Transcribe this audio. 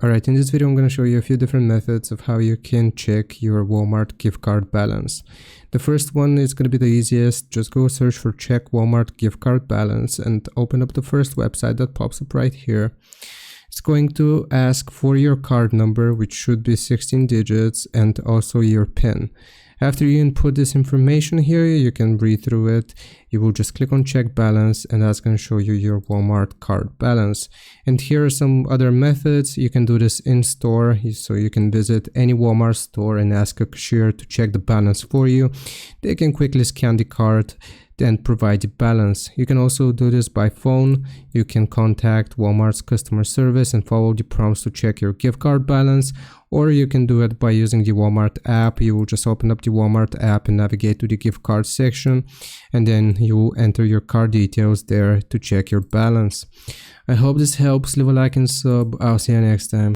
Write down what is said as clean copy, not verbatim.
Alright, in this video I'm going to show you a few different methods of how you can check your Walmart gift card balance. The first one is going to be the easiest. Just go search for check Walmart gift card balance and open up the first website that pops up right here. It's going to ask for your card number, which should be 16 digits, and also your PIN. After you input this information here, you can read through it. You will just click on check balance, and that's going to show you your Walmart card balance. And here are some other methods. You can do this in store, so you can visit any Walmart store and ask a cashier to check the balance for you. They can quickly scan the card and provide the balance. You can also do this by phone. You can contact Walmart's customer service and follow the prompts to check your gift card balance, or you can do it by using the Walmart app. You will just open up the Walmart app and navigate to the gift card section, and then you will enter your card details there to check your balance. I hope this helps. Leave a like and sub. I'll see you next time.